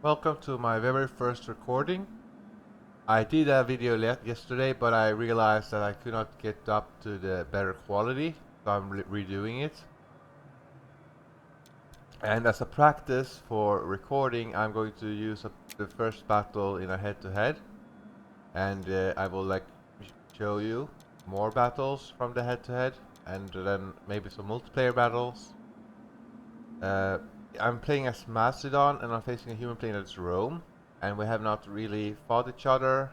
Welcome to my very first recording. I did a video yesterday, but I realized that I could not get up to the better quality, so I'm redoing it. And as a practice for recording, I'm going to use the first battle in a head-to-head, and I will show you more battles from the head-to-head, and then maybe some multiplayer battles. I'm playing as Macedon, and I'm facing a human player that's Rome, and we have not really fought each other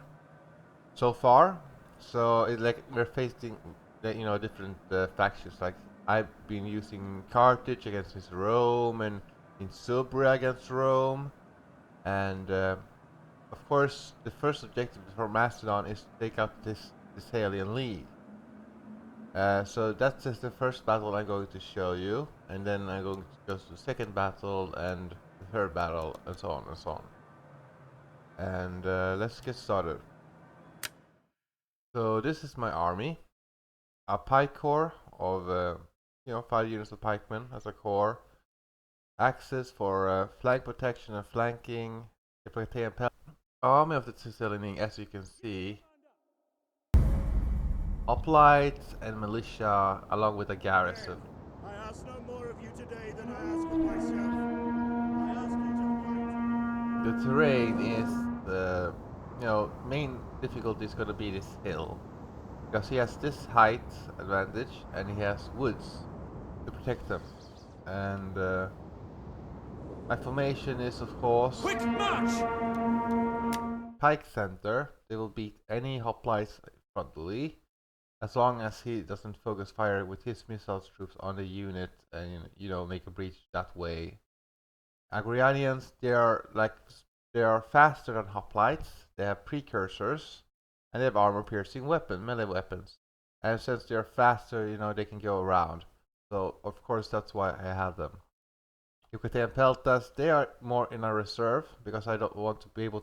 so far. So it's like we're facing, different factions. Like I've been using Carthage against this Rome, and in Subria against Rome, and of course the first objective for Macedon is to take out this Thessalian League. So that's just the first battle I'm going to show you, and then I'm going to go to the second battle and the third battle, and so on and so on. And let's get started. So this is my army, a pike corps of 5 units of pikemen as a core, axes for flank protection and flanking, army of the Thessalian League, as you can see. Hoplites and militia, along with a garrison. I ask no more of you today than I ask of myself. I ask you to fight. The terrain is the main difficulty is going to be this hill, because he has this height advantage and he has woods to protect them. And my formation is, of course, Quick march! pike center. They will beat any hoplites frontally, as long as he doesn't focus fire with his missiles troops on the unit and make a breach that way. Agrianians, they are faster than hoplites. They have precursors, and they have armor-piercing melee weapons. And since they are faster, they can go around. So of course that's why I have them. Yucatan Peltas, they are more in a reserve, because I want to be able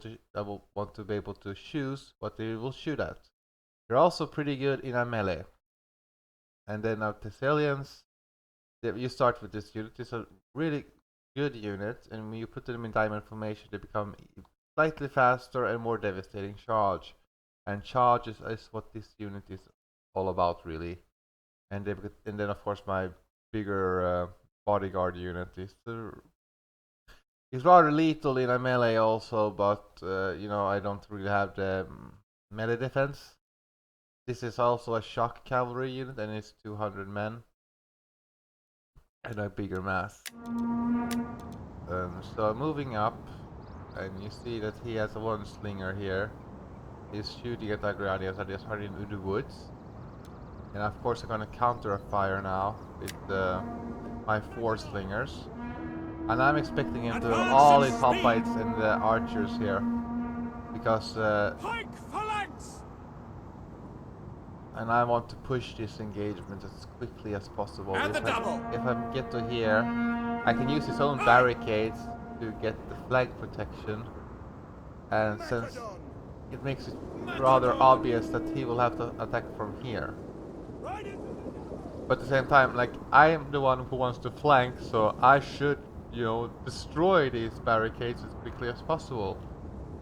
to choose what they will shoot at. They're also pretty good in a melee. And then now Thessalians, you start with this unit. It's a really good unit, and when you put them in diamond formation, they become slightly faster and more devastating charge. And charge is what this unit is all about, really. And then of course my bigger bodyguard unit is rather lethal in a melee also, but I don't really have the melee defense. This is also a shock cavalry unit, and it's 200 men and a bigger mass. So moving up, and you see that he has a one slinger here. He's shooting at Agradians. I just hurried into the woods, and of course I'm gonna counter a fire now with my 4 slingers, and I'm expecting him to have all his hoplites and the archers here, because and I want to push this engagement as quickly as possible. If I get to here, I can use his own barricades to get the flank protection, and since it makes it rather obvious that he will have to attack from here. But at the same time, I am the one who wants to flank, so I should, destroy these barricades as quickly as possible.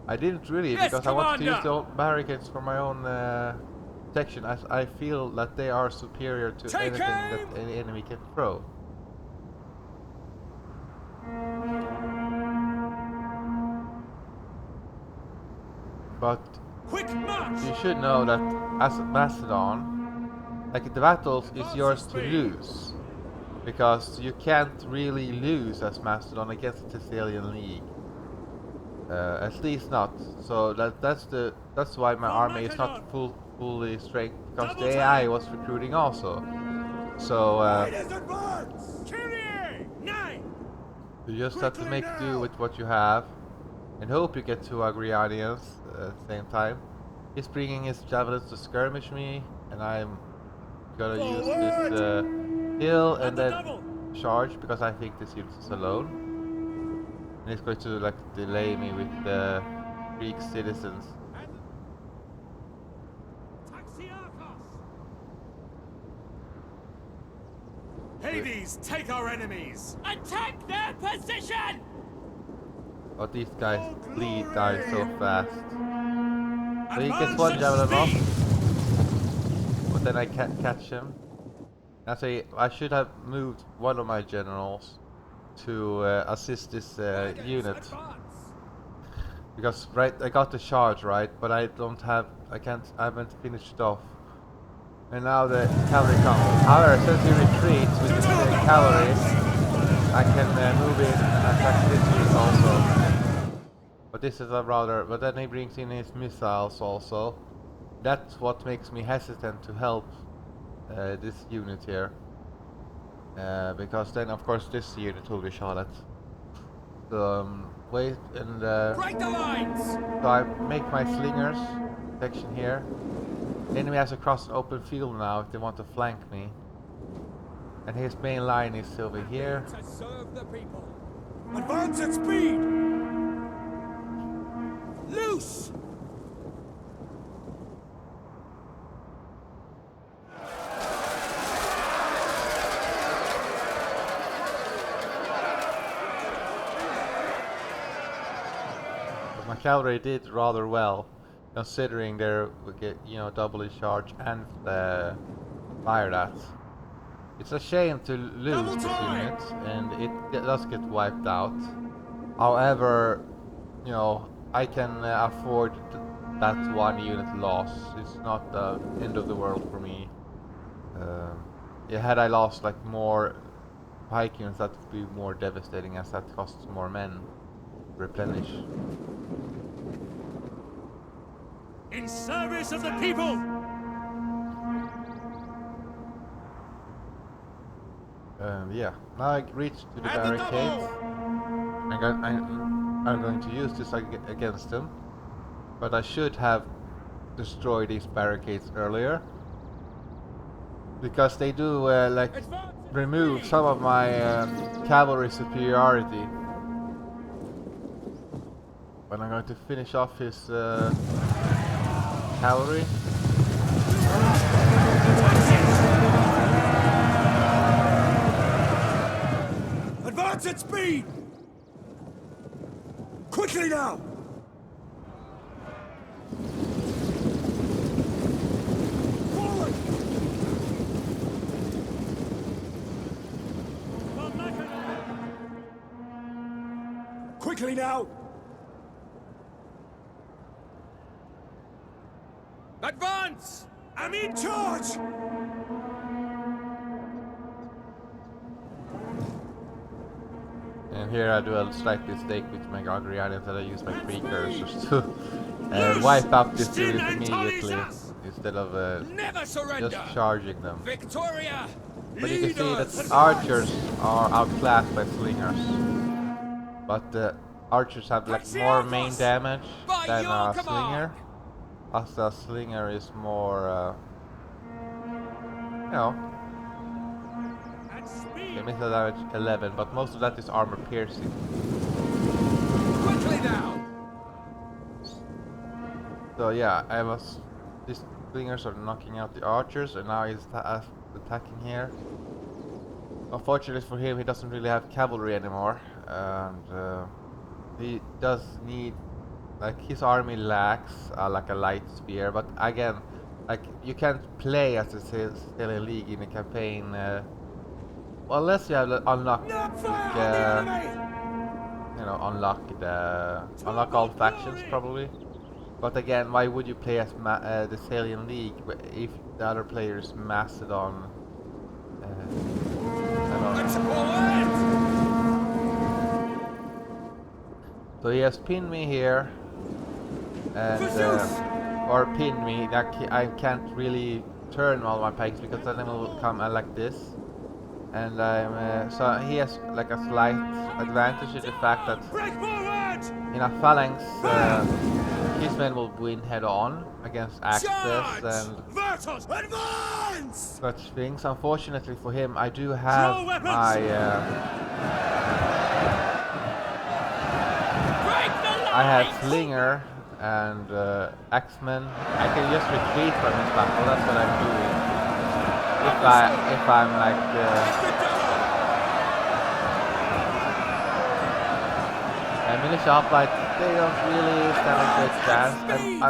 I didn't really, because I want to use the barricades for my own protection, as I feel that they are superior to anything that any enemy can throw. But you should know that as Macedon, the battles is yours to lose, because you can't really lose as Macedon against the Thessalian League. At least not. So that's why my army is not fully strength, because the AI was recruiting also. So you just have to make do with what you have, and hope you get 2 Agrianians at the same time. He's bringing his javelins to skirmish me, and I'm gonna use this hill and then charge, because I think this unit is alone. And he's going to delay me with the Greek citizens. Hades, take our enemies! Attack their position! But these guys For bleed glory! die so fast. So he gets Advance one at javelin off, speed! but then I can't catch him. I should have moved one of my generals to assist this unit. Because I got the charge right, but I haven't finished off. And now the cavalry comes. However, since he retreats with the cavalry, I can move in and attack this unit also. But this is but then he brings in his missiles also. That's what makes me hesitant to help this unit here. Because then of course this unit will be shot at. So wait and Break the lines! so I make my slingers section here. The enemy has to cross an open field now if they want to flank me. And his main line is over here. To serve the people. Advance at speed! Loose! But my cavalry did rather well, considering they're doubly charged and fire that. It's a shame to lose this unit, and it does get wiped out. However, I can afford that one unit loss. It's not the end of the world for me. Yeah, had I lost like more pike units, that would be more devastating, as that costs more men to replenish. In service of the people! Yeah, now I reach to the barricades. I'm going to use this against them, but I should have destroyed these barricades earlier, because they do remove some of my cavalry superiority. But I'm going to finish off his cavalry. Advance at speed! Quickly now! Forward! Quickly now! Advance! I'm in charge! And here I do a slight mistake with my Gagrianians, that I use my precursors to wipe up this unit immediately instead of just charging them. Victoria! But you can see that archers are outclassed by slingers. But the archers have like more main damage than a slinger. As a slinger is more, they miss the damage 11, but most of that is armor piercing. Quickly now! So yeah, these slingers are knocking out the archers, and now he's attacking here. Unfortunately for him, he doesn't really have cavalry anymore, and he does need, like, his army lacks like a light spear. But again, like, you can't play as a Thessalian League in a campaign unless you have unlocked unlock all factions probably. But again, why would you play as the Thessalian League if the other player is Macedon? So he has pinned me here, and or pinned me. I can't really turn all my pikes, because then it will come like this. And so he has like a slight advantage in the fact that in a phalanx, his men will win head on against axes and such things. Unfortunately for him, I do have my I have slinger and axemen. I can just retreat from this battle. That's what I'm doing. If I'm like Militia hoplites, they don't really stand a good chance. I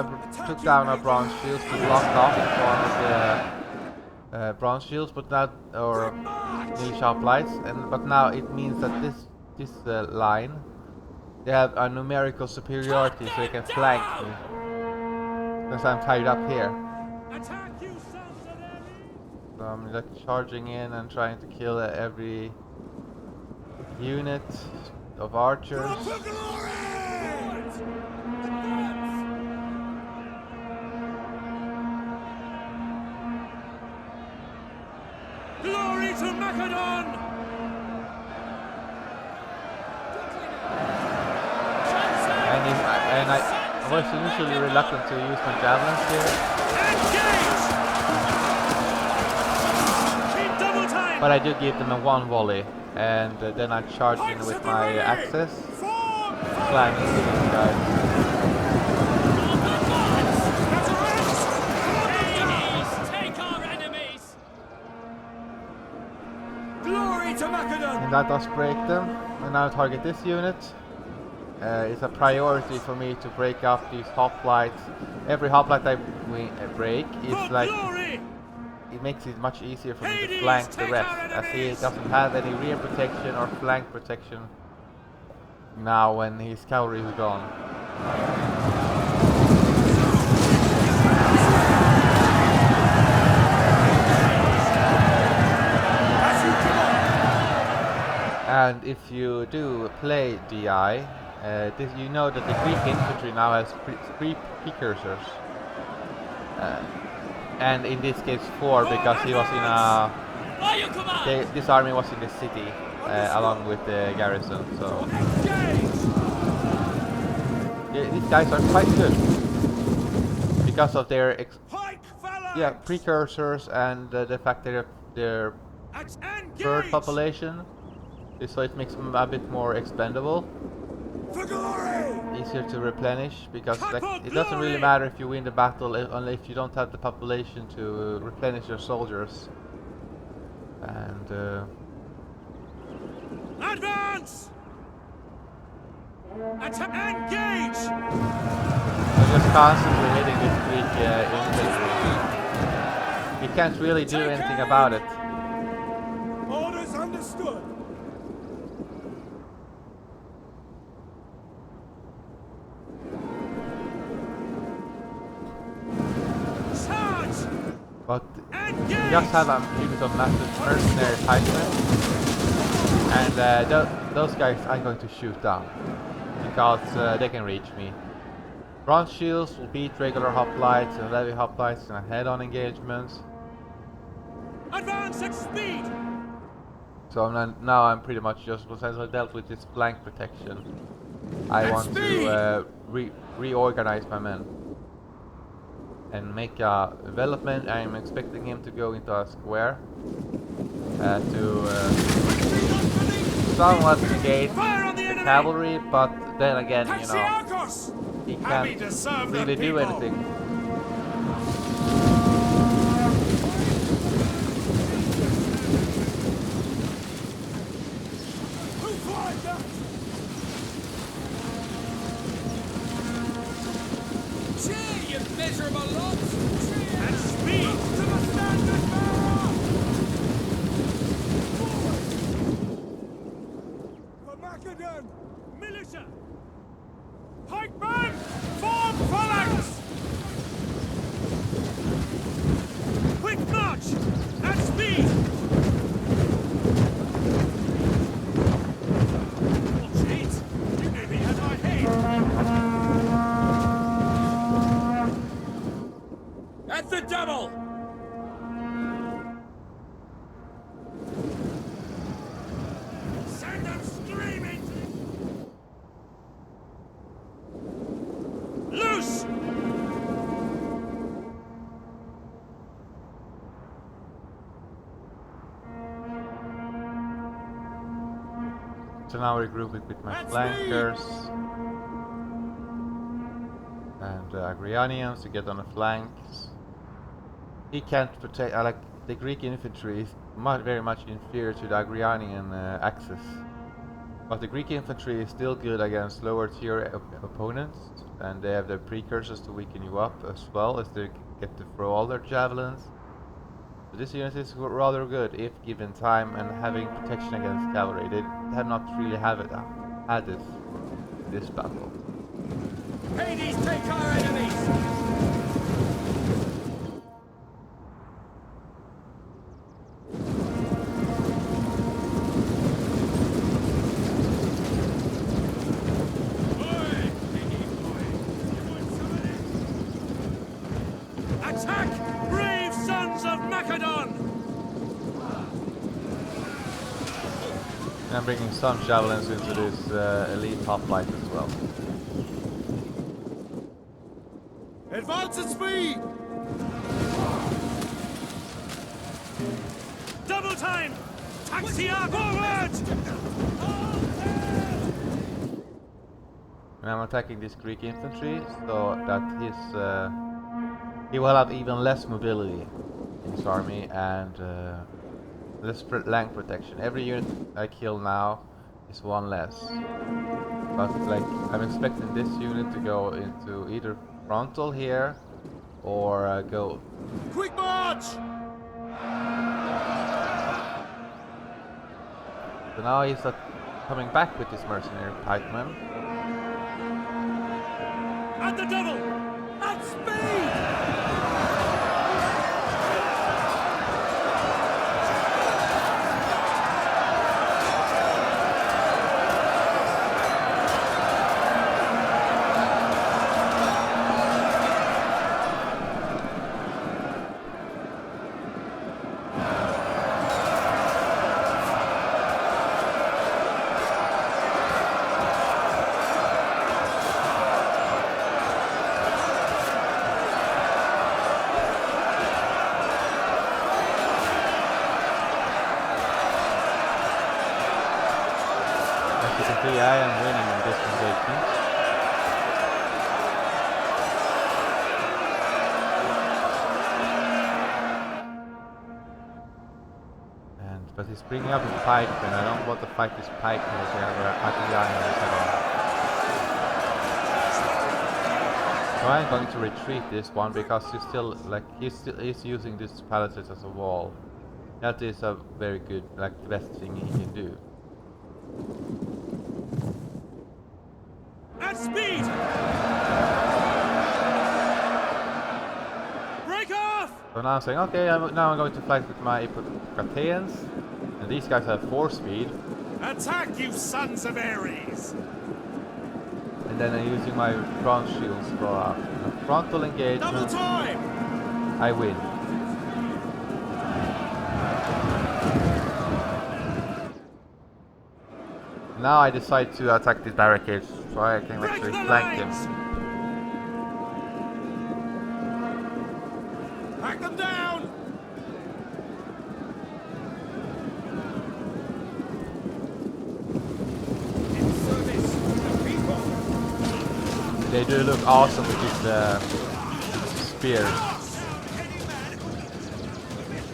took down a bronze shield to block off one of the bronze shields, but not or militia hoplites. But now it means that this line, they have a numerical superiority, so they can flank me since I'm tied up here. Attack, you sons of Eli! So I'm like charging in and trying to kill every unit of archers. For glory! Glory to Macedon! And I was initially reluctant to use my javelins here, but I do give them a one volley, and then I charge in with my axes, slamming into these guys. Take our enemies! Glory to Macedon! And that does break them, and now target this unit. It's a priority for me to break up these hoplites. Every hoplite I break is like, it makes it much easier for me to flank the rest, as he doesn't have any rear protection or flank protection now when his cavalry is gone. And if you do play DI, you know that the Greek infantry now has three precursors, and in this case 4, because he was in a. This army was in the city along with the garrison. So these guys are quite good because of their precursors and the fact that their bird population. So it makes them a bit more expendable. Easier to replenish, because like, it doesn't really matter if you win the battle only if you don't have the population to replenish your soldiers. And advance! Engage! I'm just constantly hitting this Greek infantry. He can't really do anything about it. Orders understood. But you just have a unit of massive mercenary pikemen, and those guys I'm going to shoot down because they can reach me. Bronze shields will beat regular hoplites and levy hoplites in a head-on engagements. Advance at speed. So now I'm pretty much just, since I dealt with this flank protection, I want to reorganize my men and make a development. I'm expecting him to go into a square to somewhat negate the cavalry, but then again, you know, he can't really do anything. You miserable lots! At speed to the standard bearer! For Macedon! Militia! Pikemen! Form phalanx! Quick march! At speed! Watch it! Dignity as I hate! At the double! Send them screaming! Loose! So now regroup it with my flankers and Agrianians to get on the flanks. He can't protect. Like the Greek infantry is very much inferior to the Agrianian axis. But the Greek infantry is still good against lower tier opponents, and they have the precursors to weaken you up as well as they get to throw all their javelins. So this unit is rather good if given time and having protection against cavalry. They have not really had this battle. Hades, take our enemies! Attack, brave sons of Macedon! And I'm bringing some javelins into this elite hoplite as well. Advance at speed! Double time! Taxi forward! And I'm attacking this Greek infantry so that he will have even less mobility in his army and less flank protection. Every unit I kill now is one less. But like I'm expecting this unit to go into either frontal here or go. Quick march! So now he's coming back with his mercenary pikemen. At the double! At speed! I am winning in this engagement. But he's bringing up his pike, and I don't want to fight this pike military where I can die on his head on. So I'm going to retreat this one because he's using this palisades as a wall. That is a very good, like the best thing he can do. At speed! Break off! So now I'm saying, okay, now I'm going to fight with my Carthaginians, and these guys have 4 speed. Attack, you sons of Ares! And then I'm using my front shields for a frontal engagement. Double time! I win. Now I decide to attack these barricades so I can actually flank them. Hack them down! In service to the people! They do look awesome with these spears.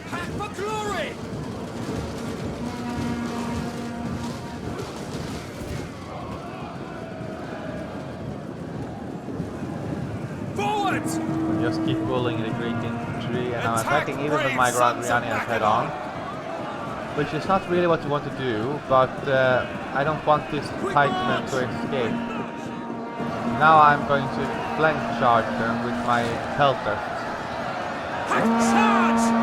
Hack for glory! Just keep pulling the Greek infantry, and I'm attacking even with my Gradrianians head on, which is not really what you want to do, but I don't want this pikeman to escape. Now I'm going to flank charge them with my pelters. Charge!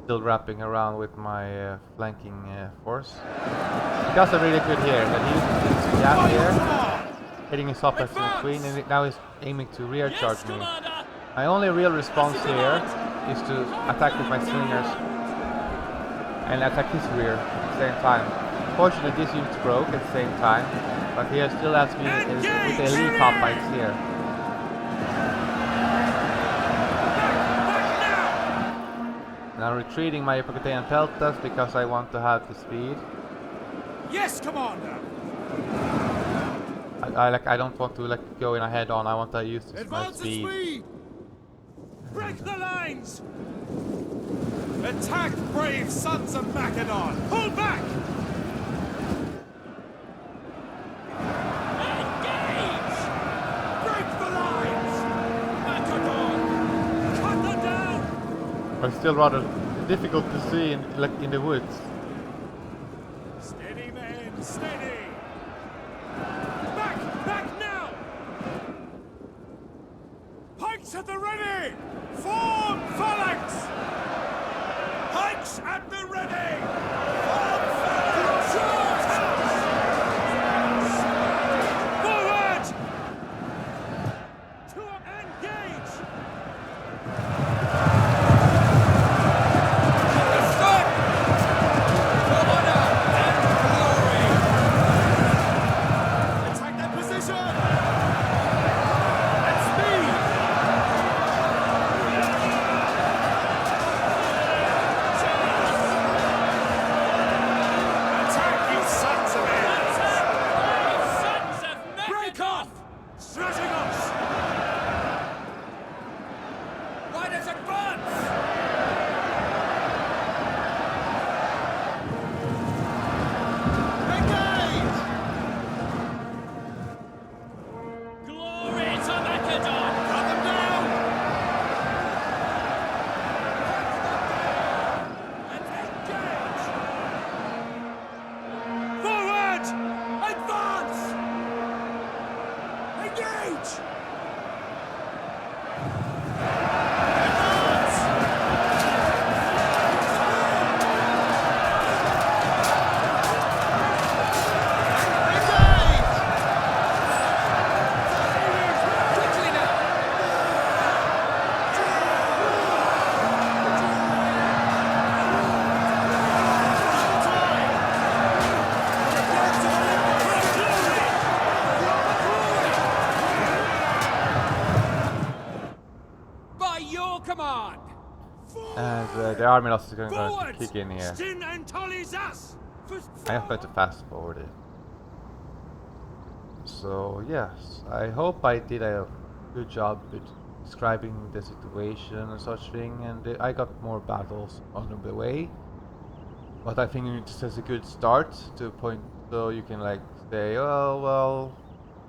Still wrapping around with my flanking force. He does a really good here, that he uses this gap here, hitting his up as the queen, and now he's aiming to rear charge me. My only real response here is to attack with my slingers and attack his rear at the same time. Unfortunately, this unit's broke at the same time, but he still has me with the elite hoplites here. And I'm retreating my Hippocratean peltas because I want to have the speed. Yes, Commander! I don't want to like go in a head on. I want to use this my Advance at speed. speed! Break the lines! Attack, brave sons of Macedon! Pull back! Engage! Break the lines! Macedon! Cut them down! But it's still rather difficult to see in the woods. Steady, men, steady! Back now! Pikes at the ready! Form phalanx! Pikes at the ready! Form phalanx! Forward! To engage! Stop! For honor and glory! Attack that position! At speed! Attack, you sons of ants! Sons of Break off! Strategos! Riders advance! Engage! Glory to Macedon! Cut them down! And engage! Forward! Advance! Engage! Advance! Engage! Quickly now! By your command! And the army loss is going to Forward! kick in here. Stin and Tolizas! I have got to fast forward it. So yes, I hope I did a good job with describing the situation and such thing, and I got more battles on the way. But I think it's just a good start to a point, so you can like say, oh well,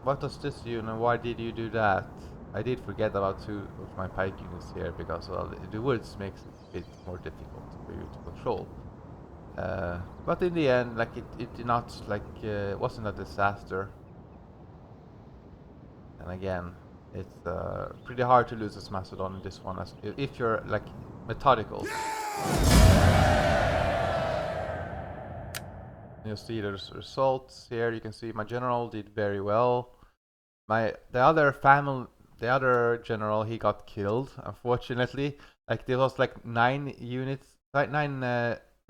what does this unit? Why did you do that? I did forget about 2 of my pike units here because well, the woods makes it a bit more difficult for you to control. But in the end, like it did not like wasn't a disaster. And again, it's pretty hard to lose as Macedon in this one, as if you're like methodical. You see the results here. You can see my general did very well. The other general, he got killed, unfortunately. Like there was like 9 units, like 9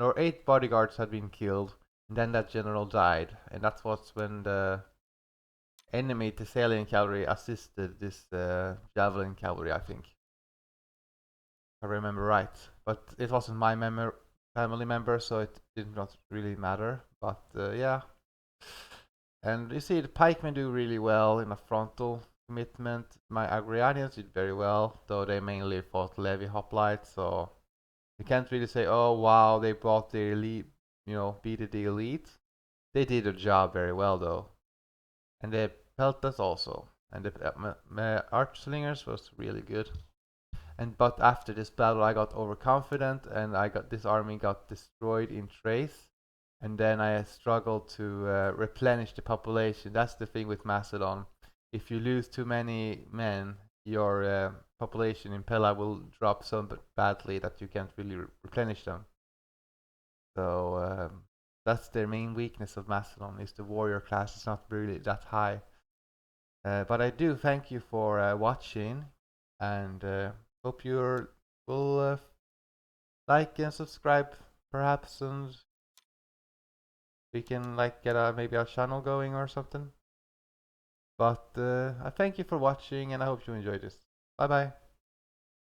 or 8 bodyguards had been killed, and then that general died, and that was when the enemy Thessalian cavalry assisted this javelin cavalry, I think. If I remember right, but it wasn't my family member, so it did not really matter. But yeah, and you see the pikemen do really well in a frontal commitment. My Agrianians did very well, though they mainly fought Levy hoplites, so you can't really say, oh wow, they bought the elite, beat the elite. They did their job very well though, and the peltas also, and the archslingers was really good. But after this battle, I got overconfident, and this army got destroyed in Thrace, and then I struggled to replenish the population. That's the thing with Macedon. If you lose too many men, your population in Pella will drop so badly that you can't really replenish them. So that's their main weakness of Macedon, is the warrior class is not really that high. But I do thank you for watching, and hope you will like and subscribe perhaps, and we can like get maybe a channel going or something. But I thank you for watching, and I hope you enjoyed this. Bye bye.